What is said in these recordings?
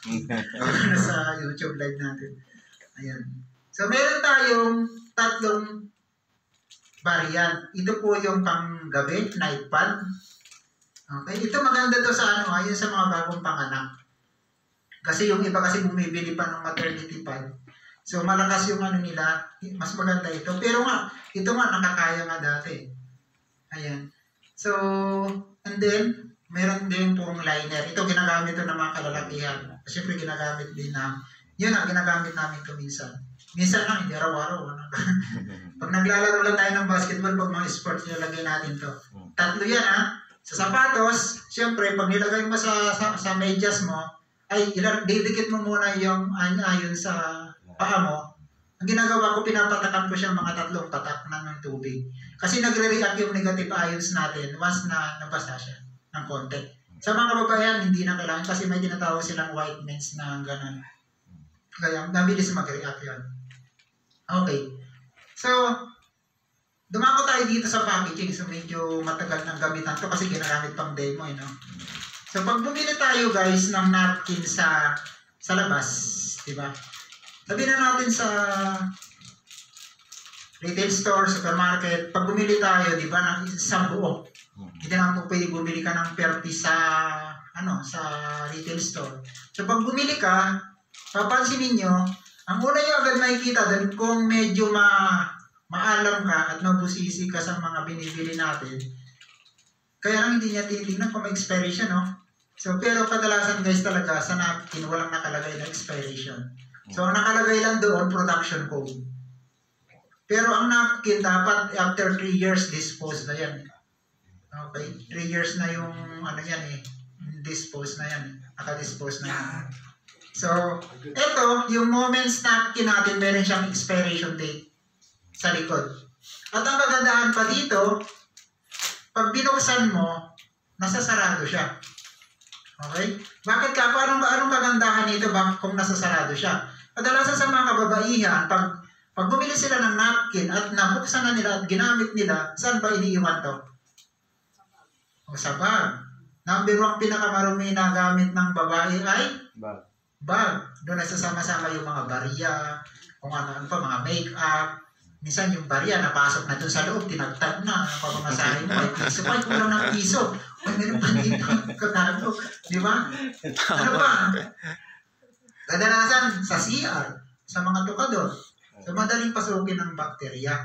Sa YouTube live natin. Ayan. So, meron tayong tatlong variant. Ito po yung panggabi, night pad. Okay? Ito maganda to sa ayun sa mga bagong panganak. Kasi yung iba kasi bumibili pa ng maternity pad. So, malakas yung nila. Mas maganda ito. Pero ito nakakaya nga dati. Ayan. So, and then, meron din pong liner. Ito ginagamit to ng mga kalalakihan. Siyempre, ginagamit din yun ang ginagamit namin ito minsan. Minsan lang, hindi araw-araw. Pag naglalaro lang tayo ng basketball, pag mga sports, nilagay natin to. Tatlo yan Sa sapatos, siyempre, pag nilagay mo sa medyas mo, ay didikit mo muna yung ayon sa paa mo. Ang ginagawa ko, pinapatakan ko siya mga tatlong patak ng tubig. Kasi nagre-react yung negative ions natin once na nabasa siya ng konti. Sa mga kababayan, hindi na kailangan kasi may tinatawag silang whitements na gano'n. Kaya mabilis mag-react yun. Okay. So, dumako tayo dito sa packaging. So, medyo matagal ng gamitan to kasi ginagamit pang demo. So, pag bumili tayo guys ng napkin sa labas, diba? Sabihin na natin sa retail store, supermarket, pag bumili tayo, diba, ng isang buo. Hindi naman po pwede bumili ka ng perti sa retail store. So, pag bumili ka, papansin ninyo, ang una nyo agad makikita dahil kung medyo maalam ka at mabusisi ka sa mga binibili natin, kaya lang hindi niya tinitingnan kung may expiration, no? So, pero kadalasan guys talaga sa napkin, walang nakalagay na expiration. So, ang nakalagay lang doon, production code. Pero ang napkin, dapat after 3 years, dispose na yan. Okay? 3 years na yung, dispose na yan. Naka-dispose na yan. So, ito, yung Moments napkin natin, meron siyang expiration date sa likod. At ang kagandahan pa dito, pag binuksan mo, nasasarado siya. Okay? Bakit ka? Anong kagandahan nito kung nasasarado siya? Kadalasan sa mga kababaihan, pag bumili sila ng napkin at nabuksan na nila at ginamit nila, saan ba iniiwan to? O sa bag. Number 1 pinakamarumi na gamit ng babae ay? Bag. Doon nasasama-sama yung mga barya, kung ano pa, mga make-up. Minsan yung barya, napasok na doon sa loob, tinagtag na, pagmamasahin mo, ay piso, ay kulang ng piso. Ay, meron pa dito, katado. Di ba? Ano ba? Kadalasan sa CR, sa mga tukador, so madaling pasukin ng bakterya.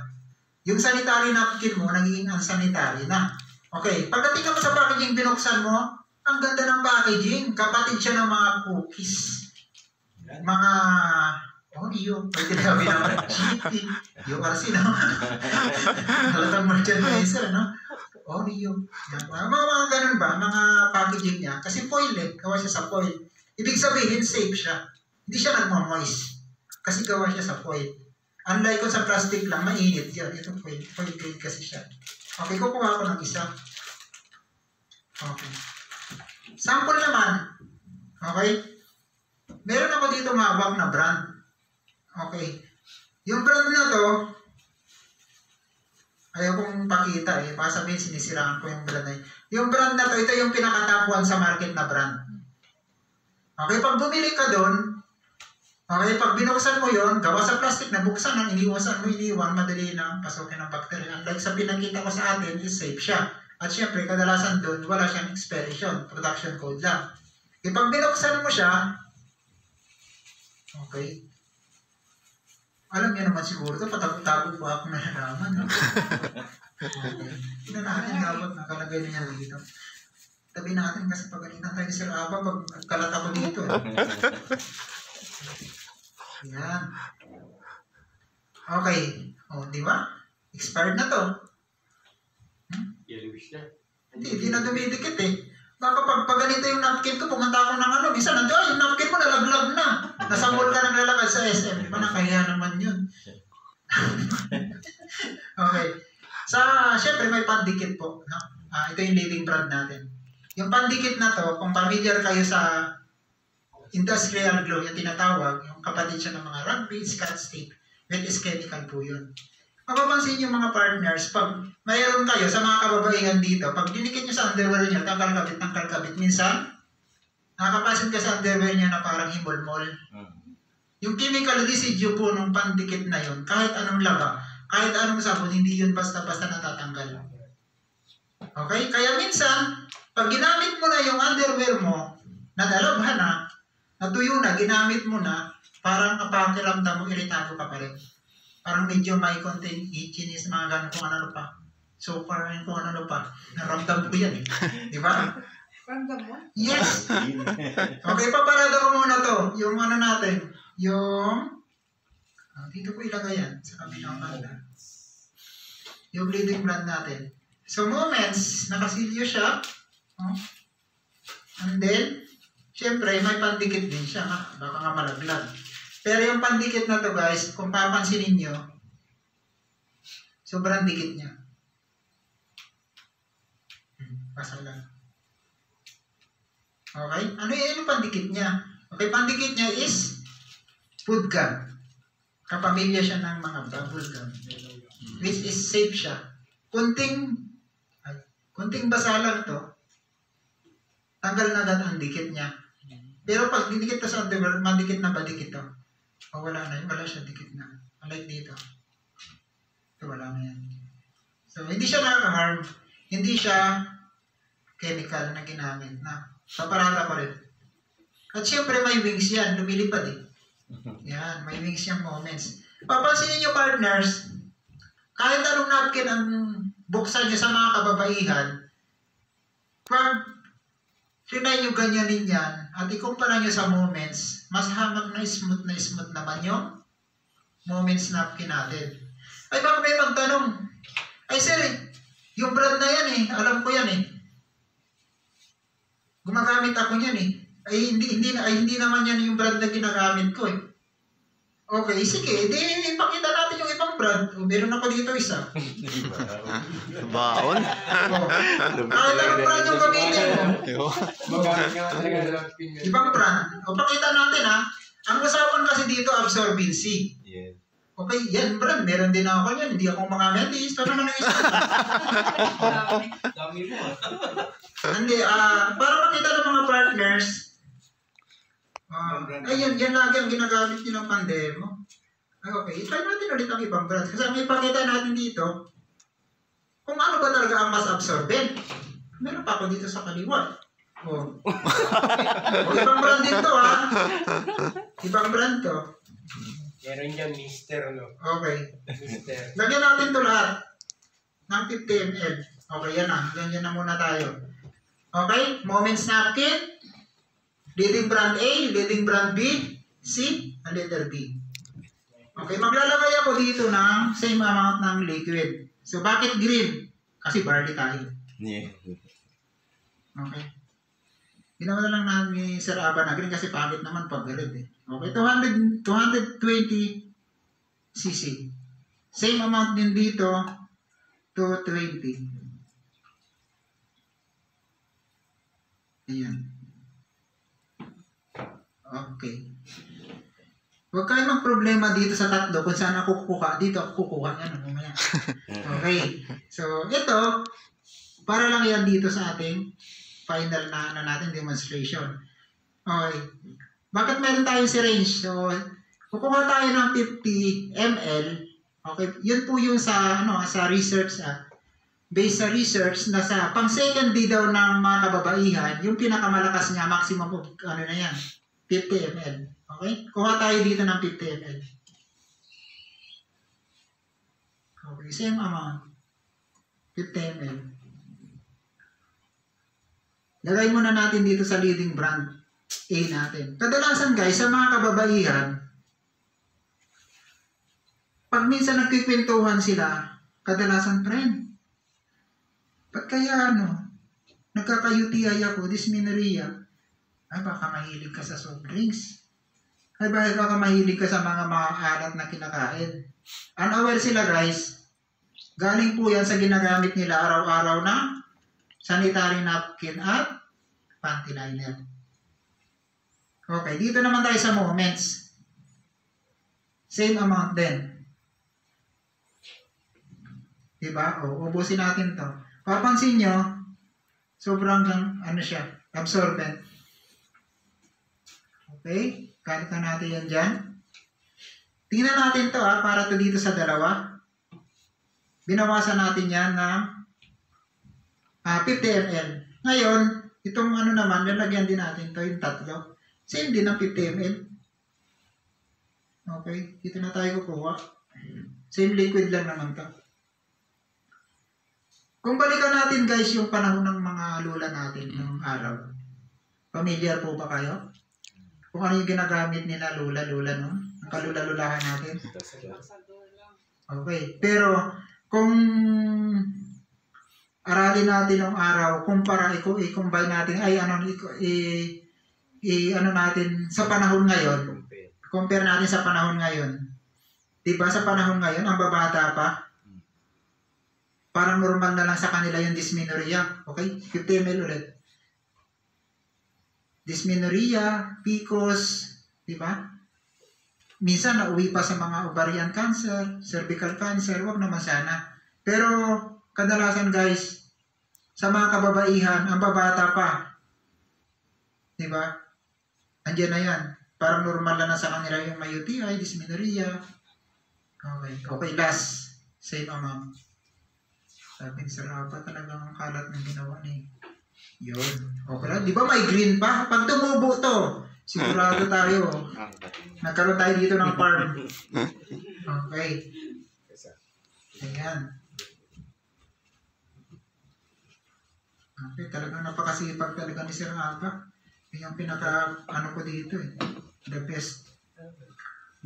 Yung sanitary napkin mo, nagiging unsanitary na. Okay, pagdating naman sa packaging, binuksan mo, ang ganda ng packaging. Kapatid siya ng mga cookies. Mga Oreo, pwede na kami naman GT, URC, no? Halatang merchandiser, no? Oreo. Mga ganun ba, mga packaging niya. Kasi foil gawa siya sa foil. Ibig sabihin, safe siya. Hindi siya nagmamoist. Kasi gawa siya sa foil. Unlike kung sa plastic lang, mainit yan. Ito foil grade kasi siya. Okay, kukuha ko ng isa. Okay. Sample naman. Okay. Meron ako dito mawak na brand. Okay. Yung brand na to, ayaw kong pakita baka sabihin sinisiraan ko yung brand na yun. Yung brand na to, ito yung pinakatapuan sa market na brand. Okay, pag bumili ka doon, okay, pag binuksan mo yon, gawa sa plastic na buksan ang iniwan, madali na pasukin ng bacteria. Unlike sa pinakita ko sa atin, is safe siya. At syempre, kadalasan doon, wala siyang expiration, production code lang. Pag binuksan mo siya, okay, alam niyo naman siguro ito, patapot-tapot pa ako nalalaman. No? Okay. Ito natin dapat nakalagay niya dito. Tabi natin kasi pag ganito tayo Sir Aba, pag kalat ako dito. Yan. Okay. O, di ba? Expired na to. Yellowish na. Hindi na dumidikit Baka pag ganito yung napkin ko, pumunta ako ng minsan nandiyo, yung napkin mo nalaglag na. Nasa mall ka naglalakad sa SM. Di ba nakaya naman yun? Okay. Siyempre may pandikit po. No? Ito yung leading brand natin. Yung pandikit na to, kung familiar kayo sa industrial glue, yung tinatawag, yung kapatid siya ng mga rugby, scotch tape, wet is chemical po yun. Mapapansin yung mga partners, pag mayroon kayo sa mga kababaihan dito, pag dinikit nyo sa underwear nyo, tangkal-kabit, minsan, Nakapasin ka sa underwear niya na parang himol-mol. Yung chemical residue po nung pandikit na yun, kahit anong laba, kahit anong sabon, hindi yun basta-basta natatanggal. Okay? Kaya minsan, pag ginamit mo na yung underwear mo, nadalabhan na, natuyo na, ginamit mo na, parang pakiramdam mo, iritado ka pa rin. Parang medyo may konting itchiness, mga ganun kung ano pa. So far, kung ano pa. Naramdam ko yan eh. Di ba? Ramdam mo? Yes! Okay, paparada ko muna to. Yung ano natin, yung... dito ko ilagay yan, sa kabilang banda. Yung bleeding blood natin. So, moments, nakasilyo siya. Oh. And then, syempre, may pandikit din siya. Baka nga malaglag. Pero yung pandikit na to guys, kung papansinin nyo, sobrang dikit niya. Pasal lang. Okay? Ano yung pandikit niya? Okay, pandikit niya is food gum. Kapamilya siya ng mga bubble gum. Which is safe siya. Kunting basa lang to, tanggal na agad ang dikit niya. Pero pag dinikit to sa underwear, madikit na ba dikit to? O wala na, wala siya dikit na. Unlike dito. Ito wala na yan. So, hindi siya nakaka-harm. Hindi siya chemical na ginamit na paparata pa rin. At syempre may wings yan, lumilipad eh. Yan, may wings yung moments. Papansinin nyo partners, kahit anong napkin ang buksan nyo sa mga kababaihan, pag trinay nyo ganyanin yan, at ikumpara nyo sa moments, mas hamak na smooth naman yung moments napkin natin. Ay, baka may magtanong, ay sir, yung brand na yan eh, alam ko yan eh. Gumagamit ako niyan eh. Ay, hindi naman yan yung brand na ginagamit ko eh. Okay, sige, ipakita natin yung ibang brand. Meron ako dito isa. Baon? Kahit anong brand yung gamitin mo. Ibang brand. O, pakita natin ha. Ang usapan kasi dito, absorbency. Okay, yan brand. Meron din ako yan. Hindi ako makamit. Ito naman ang isa. Dami mo. Hindi, para makita ng mga partners, yan lagi ang ginagamit nyo ng pandemo. Okay, try natin ulit ang ibang brand. Kasi ang ipakita natin dito, kung ano ba talaga ang mas absorbent. Meron pa ako dito sa kaliwa. O, ibang brand din to ha. Ibang brand to. Meron dyan, mister, no? Okay. Mister. Lagyan natin to lahat ng 50 ml. Okay, yan na. Ganyan na muna tayo. Okay, Moments napkin, leading brand A, leading brand B, C, and letter D. Okay, maglalagay ako dito ng same amount ng liquid. So, bakit green? Kasi barley tayo. Okay. Ginawa na lang namin ni Sir Aba na green kasi pangit naman pag red eh. Okay, 220 cc. Same amount din dito, 220. Ayan. Okay. Huwag kayo magproblema dito sa tatlo kung saan ako kukuha. Dito ako kukuha. Ano mamaya. Okay. So, ito, para lang yan dito sa ating final na natin demonstration. Okay. Bakit meron tayong syringe? So, kukuha tayo ng 50 ml. Okay. Yun po yung sa, sa research based sa research na sa pang second day daw ng mga kababaihan, yung pinakamalakas niya, maximum of, 50 ml. Okay? Kuha tayo dito ng 50 ml. Okay, same amount. 50 ml. Lagay muna natin dito sa leading brand A natin. Kadalasan guys, sa mga kababaihan, pag minsan nagkikwentuhan sila, kadalasan friend. Ba't kaya nagkaka-UTI ako, dysmenorrhea? Ay, baka mahilig ka sa soft drinks. Ay, baka mahilig ka sa mga alat na kinakain. Unaware sila guys, galing po yan sa ginagamit nila araw-araw na sanitary napkin at panty liner. Okay, dito naman tayo sa moments. Same amount din. Diba? O, ubusin natin to. Papansin nyo, sobrang absorbent. Okay? Gamit na natin yan dyan. Tingnan natin to para to dito sa dalawa. Binawasan natin yan ng 50 ml. Ngayon, itong ano naman, lalagyan din natin to yung tatlo. Same din ng 50 ml. Okay, dito na tayo kukuha. Same liquid lang naman to. Kung balikan natin guys yung panahon ng mga lula natin ng araw. Familiar po ba kayo? Kung ano yung ginagamit nila lula no? Ang kalula-lulahan natin. Okay, pero kung aralin natin ng araw, kumpara i-combine natin ano natin sa panahon ngayon. Compare natin sa panahon ngayon. 'Di ba sa panahon ngayon ang babata pa? Parang normal na lang sa kanila yung dysmenorrhea. Okay? 50 ml ulit. Dysmenorrhea, PCOS, 'di ba? Minsan nauwi pa sa mga ovarian cancer, cervical cancer, wag naman sana. Pero kadalasan guys, sa mga kababaihan, ang babata pa. 'Di ba? Andiyan na 'yan. Parang normal na sa kanila yung may UTI, dysmenorrhea. Okay, last. Same amount. Sabi ni Sir Apa, talagang kalat ng ginawa ni. Yun. Okay lang. Di ba may green pa? Pag tumubo to, sigurado tayo. Nagkaroon tayo dito ng farm. Okay. Ayan. Okay, talagang napakasipag talaga ni Sir Apa. Yung pinaka, ko dito eh. The best.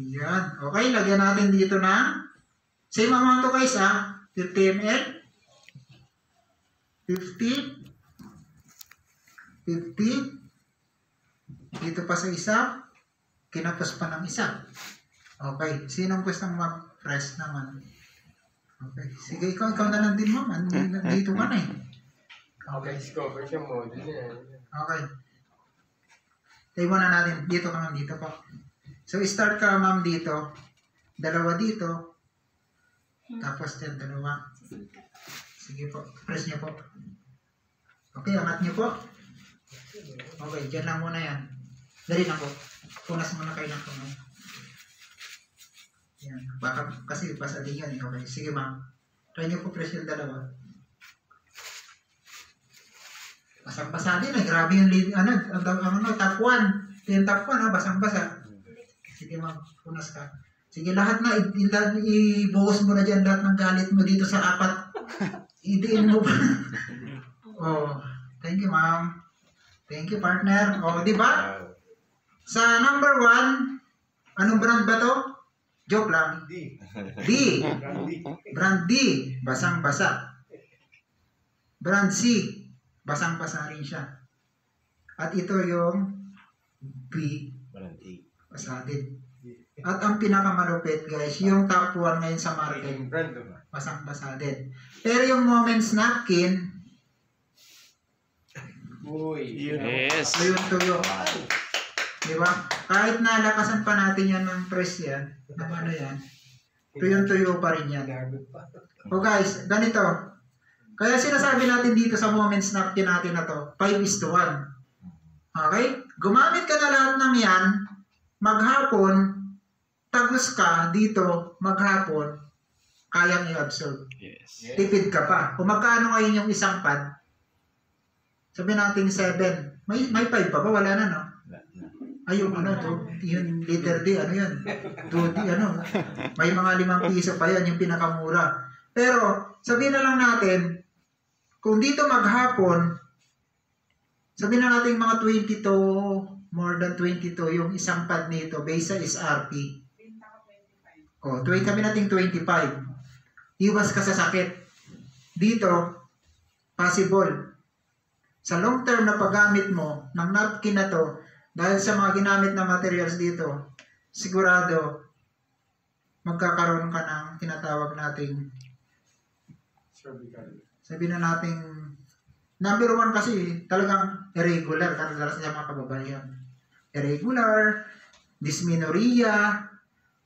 Yan. Okay, lagyan natin dito na. Same amount to guys 50 ml. 50. 50. Dito pa sa isa. Kinapos pa ng isa. Okay. Sinong gustong mag-press naman? Okay. Sige, ikaw na lang din ma'am. Dito ka na eh. Okay. Discover siya model niya. Okay. Tayo na natin. Dito ka ma'am. Dito po. So, start ka ma'am dito. Dalawa dito. Tapos yan, dalawa. Sige po. Press niyo po. Okay, angat niyo po. Okay, dyan lang muna yan. Dali na po. Punas muna kayo ng kamay. Yan. Baka kasi basa din yan. Okay, sige ma'am. Try niyo po press yung dalawa. Basang-basa din eh. Grabe yung lead, top 1. Yung top 1 basang-basa. Sige ma'am, punas ka. Sige, lahat na, ibuhos mo na dyan lahat ng galit mo dito sa 4. Idiin mo pa. Oh, thank you ma'am. Thank you partner. Oh, di ba? Sa number 1, anong brand ba to? Joke lang. D. Brand D, basang-basa. Brand C, basang-basa rin siya. At ito yung B, basa din. At ang pinakamalupit guys, yung top 1 ngayon sa market, basang-basa din. Pero yung Moments napkin, Yes. tuyo. Di ba? Kahit nalakasan pa natin yan ng press yan, ng ano yan, tuyo pa rin yan. O guys, ganito. Kaya sinasabi natin dito sa Moments napkin natin na to, 5:1. Okay? Gumamit ka na lahat ng yan, maghapon, tagos ka dito, maghapon, kayang i-absorb. Yes. Tipid ka pa. Kung magkano ngayon yung isang pad, sabi natin 7. May 5 pa ba? Wala na, no? Ay, yung yung leader D, ano yun? 2D, may mga 5 piso pa yan, yung pinakamura. Pero, sabihin na lang natin, kung dito maghapon, sabihin na natin mga 22, more than 22, yung isang pad nito, base sa SRP. O, sabi natin 25. Iwas ka sa sakit. Dito, possible. Sa long term na paggamit mo ng napkin na to, dahil sa mga ginamit na materials dito, sigurado magkakaroon ka ng tinatawag nating sabi na nating number 1 kasi talagang irregular kadalasan sa mga kababayan. Irregular, dysmenorrhea,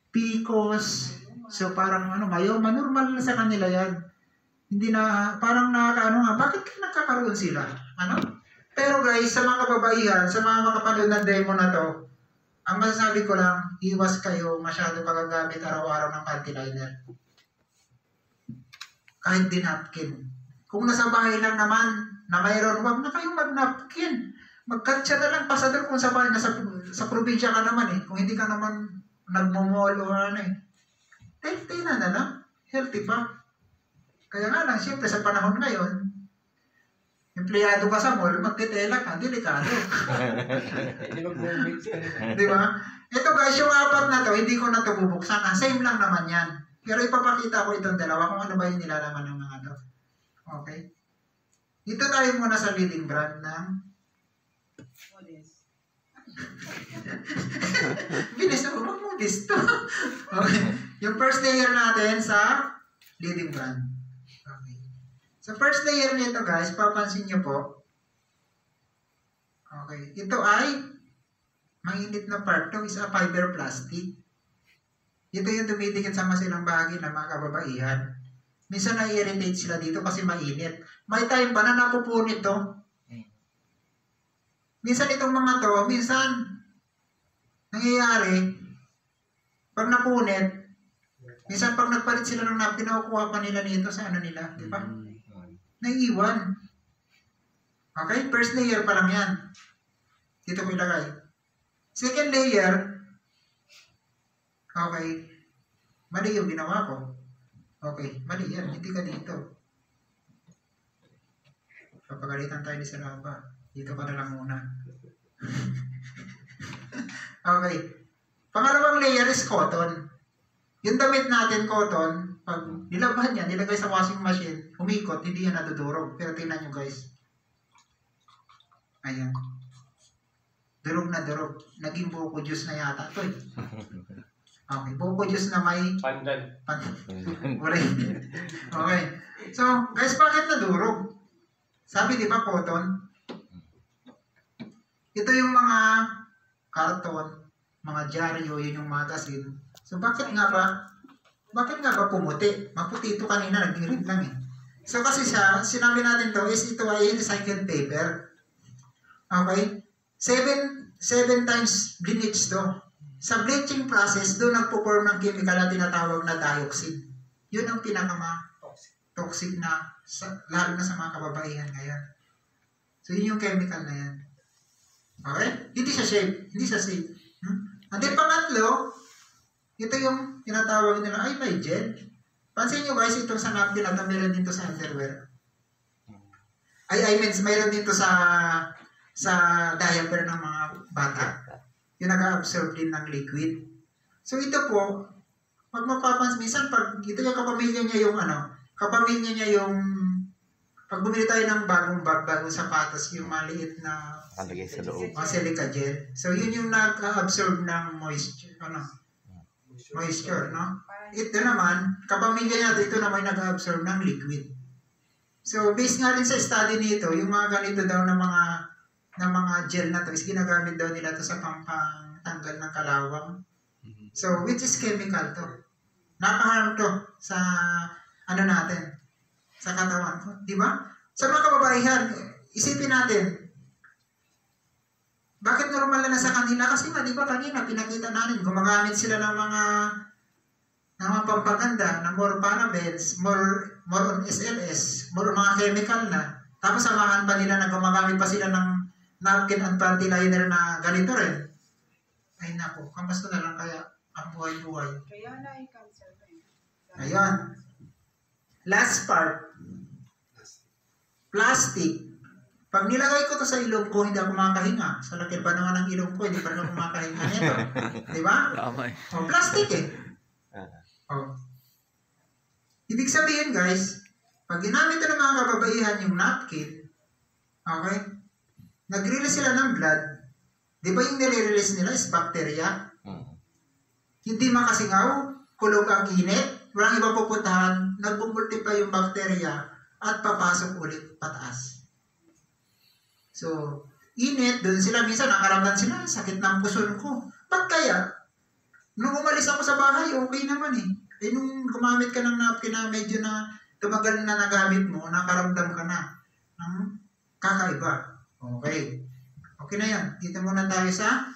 PCOS, so parang mayoma, normal na sa kanila yan. Hindi na, parang bakit nagkakaroon sila? Pero guys, sa mga kababaihan, sa mga makapanood ng demo na to, Ang masasabi ko lang, iwas kayo masyado pagagamit araw-araw ng panty liner. Kahit din napkin. Kung nasa bahay lang naman, na mayroon, wag na kayong mag-napkin. Mag-katsa na lang, pasador kung sa bahay, sa probinsya ka naman eh. Kung hindi ka naman nagmumall o ano eh. Tay na lang. Healthy pa. Kaya nga lang, siyempre sa panahon ngayon, empleyado ka sa mall, magtitela ka, delikado. Hindi mag-mix ka na. Di ba? Ito guys, yung apat na to, hindi ko na to bubuksan. Same lang naman yan. Pero ipapakita ko itong dalawa kung ano ba yung nilalaman ng mga to. Okay? Dito tayo muna sa leading brand ng bilis ako mag-modest to. Okay. Yung first layer natin sa leading brand. Okay. Sa first layer nito guys, papansin nyo po. Okay. Ito ay mainit na part. Ito is a fiber plastic. Ito yung dumidikit sa masilang bahagi ng mga kababaihan. Minsan na-irritate sila dito kasi mainit. May time pa na napupunit to. Minsan itong mga to, minsan nangyayari, pag napunit, minsan pag nagpalit sila ng napkin, nakukuha pa nila nito sa ano nila, di ba? Naiiwan. Okay? First layer pa lang yan. Dito ko ilagay. Second layer, okay, mali yung ginawa ko. Okay, mali yan. Hindi ka dito. Papagalitan tayo sa laba. Dito ka na lang muna. Okay. Pangalawang layer is cotton. Yung damit natin, cotton, pag nilabhan yan, nilagay sa washing machine, umikot, hindi yan nadudurog. Pero tingnan nyo guys. Ayan. Durog na durog. Naging buko juice na yata ito eh. Okay, buko juice na may Pandan. Okay. So, guys, bakit nadurog? Sabi di ba cotton? Ito yung mga karton, mga dyaryo, yun yung magazine. So, bakit nga ba pumuti? Maputi ito kanina, nag-read lang eh. So, kasi sinabi natin to is ito ay recycled paper. Okay? 7 times bleach to. Sa bleaching process, doon nagpo-form ng chemical na tinatawag na dioxide. Yun ang pinaka-toxic na, lalo na sa mga kababaihan ngayon. So, yun yung chemical na yan. Okay? Hindi siya safe. And then pangatlo, ito yung tinatawag nila, ay may gel. Pansin nyo guys, itong sa napkin at mayroon dito sa underwear. I mean, mayroon dito sa diaper ng mga bata. Yung nag-absorb din ng liquid. So ito po, pag mapapansin, minsan pag ito yung kapamilya niya yung pag bumili tayo ng bagong bag, bagong sapatos, yung maliit na Sa loob. silica gel. So, yun yung nag-absorb ng moisture, no? Ito naman, kapamilya niya, ito naman nag-absorb ng liquid. So, based nga rin sa study nito, yung mga ganito daw na mga gel na to is ginagamit daw nila to sa pampangtanggal ng kalawang. So, which is chemical to. Nakaharm to sa natin, sa katawan ko, di ba? Sa mga kababaihan, isipin natin, bakit normal na sa kanila? Kasi nga, di ba kanina, pinakita natin, gumagamit sila ng mga pampaganda, na more parabens, more on SLS, more mga chemical na. Tapos samahan pa nila na gumagamit pa sila ng napkin at panty liner na ganito rin. Ay naku, kamusta na lang kaya ang buhay-buhay. Kaya na yung cancer na yun. Ayun. Last part. Plastic. Pag nilagay ko to sa ilong ko, hindi ako makakahinga. Sa laki ba naman ng ilong ko, hindi pa rin ako makakahinga nito. Di ba? O, plastic eh. O. Ibig sabihin guys, pag ginamit na ng mga kababaihan yung napkin, okay, nag-release sila ng blood, di ba yung nire-release nila is bacteria? Hindi makasingaw, kulog ang init, walang iba pupuntahan, nagpumultiply yung bacteria at papasok ulit pataas. So, init, doon sila minsan nakaramdam sila, sakit ng puson ko. Ba't kaya? Nung umalis ako sa bahay, okay naman eh. Eh nung gumamit ka ng napkin na medyo na tumagal na nagamit mo, nakaramdam ka na ng kakaiba. Okay. Okay na yan. Dito muna tayo sa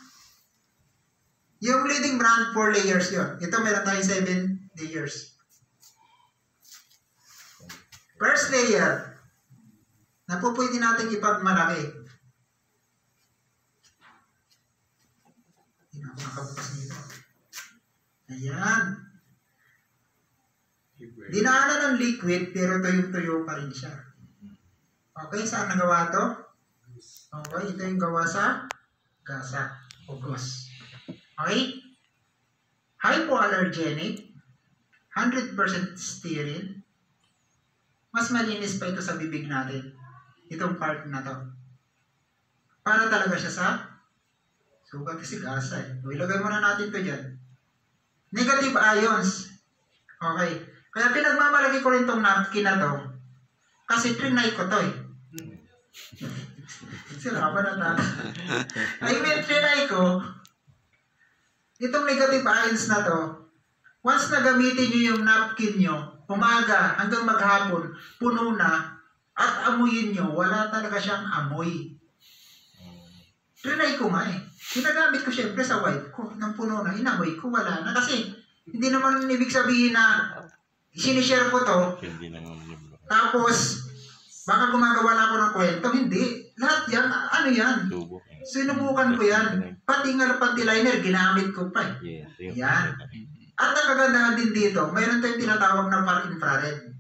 Yung leading brand, 4 layers yun. Ito meron tayong 7 layers. First layer, na po pwede natin ipagmalaki. Hindi na ako nakabukas nito. Ayan. Dinaanan ng liquid, pero tuyong-tuyo pa rin siya. Okay, saan nagawa to? Okay, ito yung gawa sa gasa o gauze. Okay? Hypoallergenic, 100% sterile. Mas malinis pa ito sa bibig natin. Itong part na to. Para talaga siya sa sugat kasi gasa eh. O, ilagay muna natin to dyan. Negative ions. Okay. Kaya pinagmamalaki ko rin tong napkin na to. Kasi trinay ko to eh. Sila ba na I mean, trinay ko. Itong negative ions na to, once na gamitin nyo yung napkin nyo, umaga hanggang maghapon, puno na, at amuyin nyo, wala talaga siyang amoy. Trinay ko nga eh. Ginagamit ko syempre sa wife ko, nang puno na, inamoy ko, wala na. Kasi, hindi naman ibig sabihin na sinishare ko to, tapos, baka gumagawa na ako ng kwento. Hindi. Lahat yan, ano yan? Sinubukan ko yan. Pati nga panty liner, ginamit ko pa eh. Yan. At ang kagandahan din dito, mayroon tayong tinatawag na far-infrared.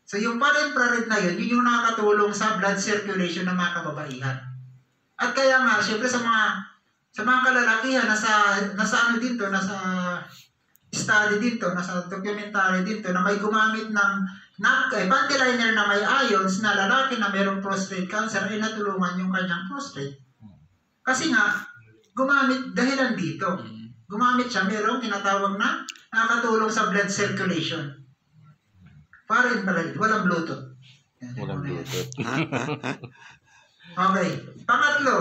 So yung far-infrared na yun, yun yung nakakatulong sa blood circulation ng mga kababaihan. At kaya nga, syempre sa mga kalalakihan, nasa ano dito, nasa study dito, nasa documentary dito, na may gumamit ng panty liner na may ions na lalaki na mayroong prostate cancer ay natulungan yung kanyang prostate. Kasi nga, gumamit dahilan dito. Gumamit siya, mayroong tinatawag na nakakatulong sa blood circulation. Para pala, walang Bluetooth. Walang Bluetooth. Okay, pangatlo.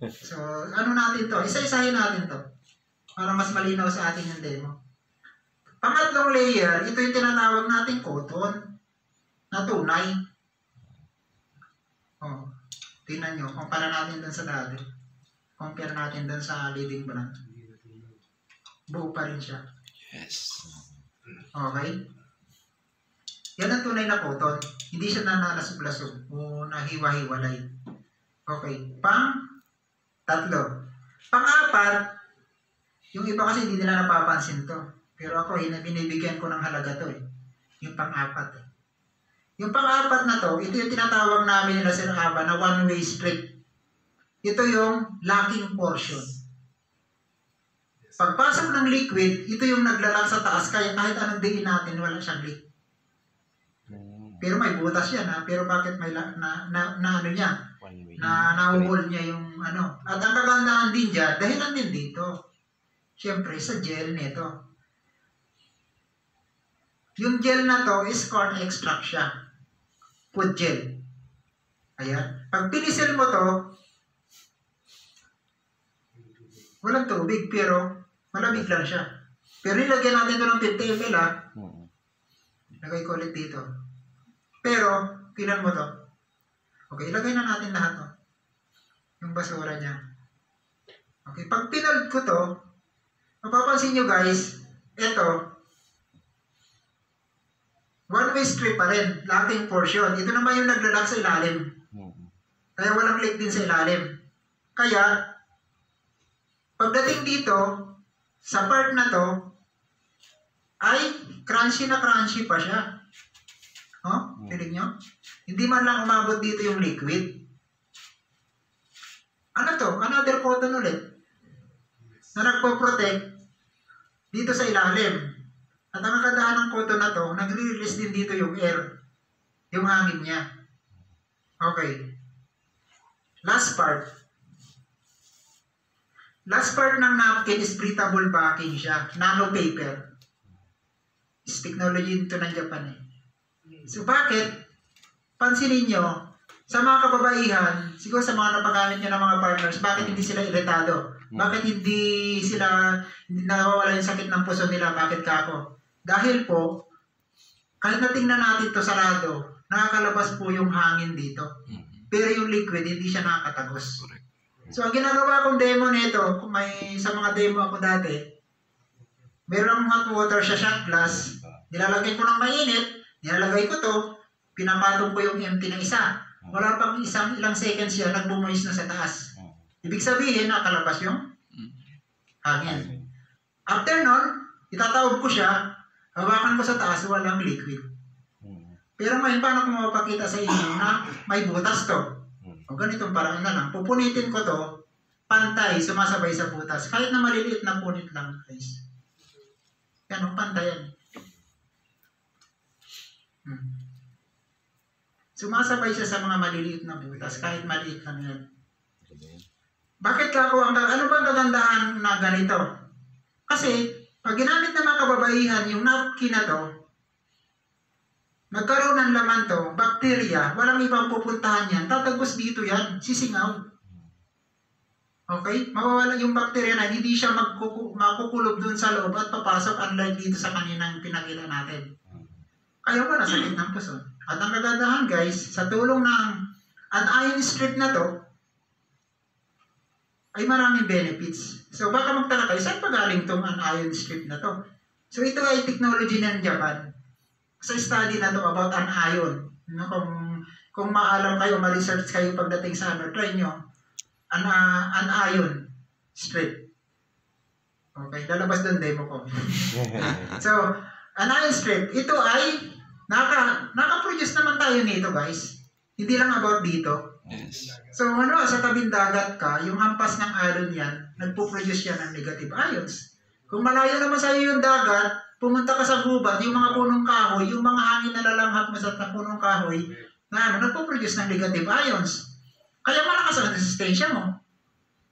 So, ano natin to? Isa-isahin natin to. Para mas malinaw sa atin yung demo. Pangatlong layer, ito yung tinatawag natin cotton na tunay. Oh, tingnan nyo, compare natin dun sa dati. Compare natin dun sa leading brand. Buo pa rin siya. Yes. Okay? Yan ang tunay na cotton. Hindi siya nanalasog-lasog o nahiwa-hiwalay. Okay. Tatlo. Pang-apat, yung iba kasi hindi nila napapansin to. Pero ako, binibigyan ko ng halaga to eh. Yung pang-apat eh. Yung pang-apat na to, ito yung tinatawag namin nila Sir Aba na one-way street. Ito yung locking portion. Pagpasok ng liquid, ito yung naglalak sa taas, kaya kahit anong diin natin, wala siyang leak. Pero may butas yan ha, pero bakit may ano niya? Na-wall niya yung ano. At ang kagandahan din dyan, dahilan din dito. Siyempre, sa gel nito. Yung gel na to is corn extract siya. Food gel. Ayan. Pag pinisil mo to, walang tubig, pero malamig lang siya. Pero nilagyan natin ito ng 50 ml ha. Lagay ko ulit dito. Pero, tinan mo to. Okay, ilagay na natin lahat to. Yung basura niya. Okay, pag pinold ko to, mapapansin nyo guys, ito, one-way strip pa rin, locking portion. Ito naman yung naglalak sa ilalim. Kaya walang leak din sa ilalim. Kaya, pagdating dito, sa part na to, ay crunchy na crunchy pa siya. Oh, piling nyo? Hindi man lang umabot dito yung liquid. Ano to? Another cotton ulit. Na nagpo-protect dito sa ilalim. At ang kagandahan ng cotton na to, nagre-release din dito yung air. Yung hangin niya. Okay. Last part. Last part ng napkin is breathable backing siya. Nano paper. Is technology dito ng Japan eh. So bakit? Pansinin nyo, sa mga kababaihan, siguro sa mga napagamit nyo ng mga partners, bakit hindi sila iritado? Bakit hindi nawawala yung sakit ng puso nila? Bakit ka ako? Dahil po, kahit natingnan natin to sarado, nakakalabas po yung hangin dito. Pero yung liquid, hindi siya nakakatagos. So, ang ginagawa kong demo nito, kung may sa mga demo ako dati, meron hot water sa shot glass, nilalagay ko ng mainit, nilalagay ko to, pinapatong ko yung empty na isa. Wala pang ilang seconds yan, nagbumoist na sa taas. Ibig sabihin, nakalabas yung hangin. After nun, itatawag ko siya, hawakan ko sa taas, walang liquid. Pero ngayon, paano ko mapapakita sa inyo na may butas to? O ganitong paraan na lang. Pupunitin ko to, pantay, sumasabay sa butas. Kahit na maliliit na punit lang, guys. Yan, pantay yan. Sumasabay siya sa mga maliliit na butas, kahit maliit lang yan. Bakit ako, ano ba ang kagandahan na ganito? Kasi, pag ginamit ng mga kababaihan, yung napkin na to, nagkaroon ng laman to, bakterya, walang ibang pupuntahan yan, tatagos dito yan, sisingaw. Okay? Mawawala yung bakterya na hindi siya makukulob dun sa loob at papasok unlike dito sa kaninang pinakita natin. Kaya wala sakit ng puso. At ang kagandahan guys, sa tulong ng anion strip na to, ay maraming benefits. So baka magtaka kayo, saan pa galing tong anion strip na to? So ito ay technology ng Japan. Sa study na to about anion. Kung maalam kayo, ma-research kayo pagdating sa try nyo, anion strip. Okay, lalabas doon demo ko. So, anion strip, ito ay naka-produce naman tayo nito guys. Hindi lang about dito. Yes. So sa tabing dagat ka, yung hampas ng iron yan, nagpo-produce yan ng negative ions. Kung malayo naman sa iyo yung dagat, pumunta ka sa gubat, yung mga punong kahoy, yung mga hangin na lalanghap mo sa punong kahoy, na nagpo-produce ng negative ions. Kaya malakas ang resistensya mo.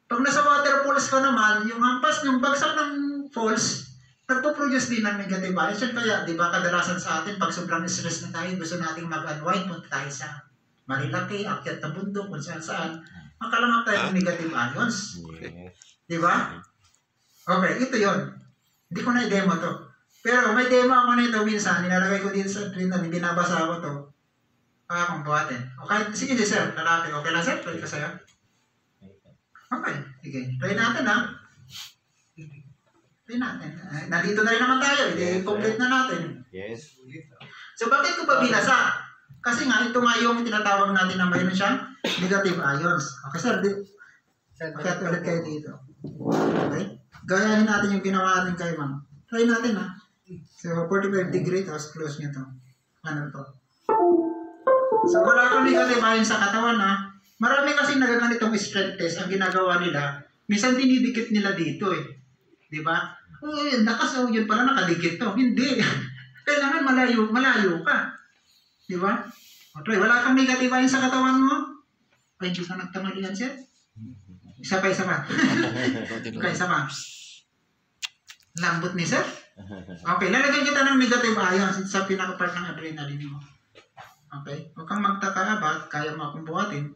Pag nasa waterfalls ka naman, yung hampas, yung bagsak ng falls, nagpo-produce din ng negative ions. Kaya, di ba, kadalasan sa atin, pag sobrang stress na tayo, gusto nating mag-unwind, punta tayo sa Marilaki, akyat na bundok, kung saan-saan, makalanghap tayo ng negative ions. Di ba? Okay, ito yon. Hindi ko na-demo to. Pero may demo ako nito minsan, nilalagay ko dito sa printer, binabasa ko to. Kung buhatin. Okay, sige sir, lalaki. Okay lang sir, try ko sa'yo. Okay, sige. Try natin ha. Try natin. Nandito na rin naman tayo, i-complete na natin. Yes. So bakit ko pa binasa? Kasi nga, ito nga yung tinatawag natin na mayroon siyang negative ions. Okay sir, okay, ulit kayo dito. Okay? Gayahin natin yung ginawa natin kayo ma'am. Try natin ha. So, 45 degree, tapos close nyo to. Ano to? So, wala kang negative ions sa katawan ha. Marami kasi nagaganitong strength test ang ginagawa nila. Minsan dinidikit nila dito eh. Di ba? Oh, yun, lakas oh, yun pala nakadikit to. Hindi. Kailangan malayo ka. Di ba? Okay, wala kang negative ions sa katawan mo. Ay, hindi ka nagtamalihan siya. Isa pa. Okay, isa pa. Lambot ni sir. Okay, lalagyan kita ng negative ions sa pinaka-part ng adrenaline mo. Okay, huwag kang magtaka ba, kaya mo akong buhatin.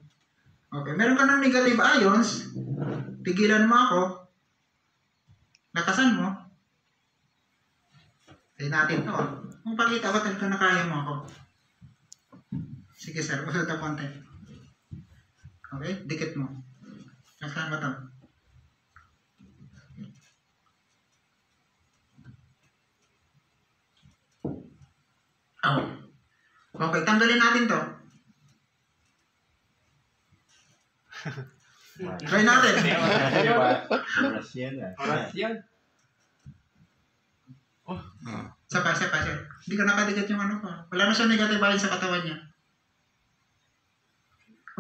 Okay, meron ka ng negative ions, pigilan mo ako, lakasan mo. Tayo natin to. Kung pakita ba talaga na kaya mo ako. Sige sir, usod ang konti. Okay, dikit mo. Lakasan mo to. Oh. Okay, tanggalin natin to. Try natin. Oras yan ah. Oras yan. Sapa. Hindi ka nakadikit yung ano pa. Wala na siya negative ions sa katawan niya.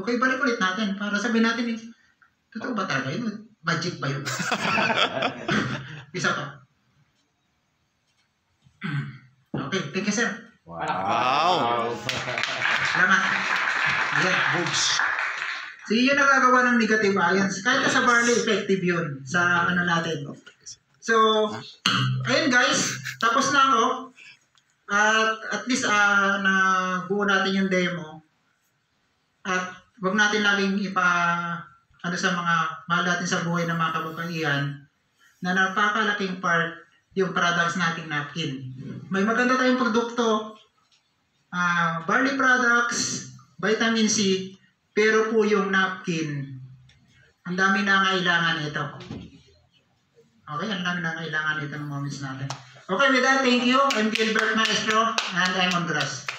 Okay, balik ulit natin para sabihin natin totoo ba talaga yun? Magic ba yun? Isa pa. Okay, thank you sir. Wow! Salamat. Ayan, boobs. So, yun nagagawa ng negative ions. Kahit sa barley, effective yun sa ano natin. So, ayun guys, tapos na ako. At least nabuo natin yung demo. At wag natin laging ano sa mga mahal natin sa buhay ng mga kababaihan na napakalaking part yung products nating napkin. May maganda tayong produkto, barley products, vitamin C, pero po yung napkin, Ang dami na kailangan ito. Okay, ang dami na kailangan ito ng moments natin. Okay, with that, thank you. I'm Gilbert Maestro and I'm Honduras.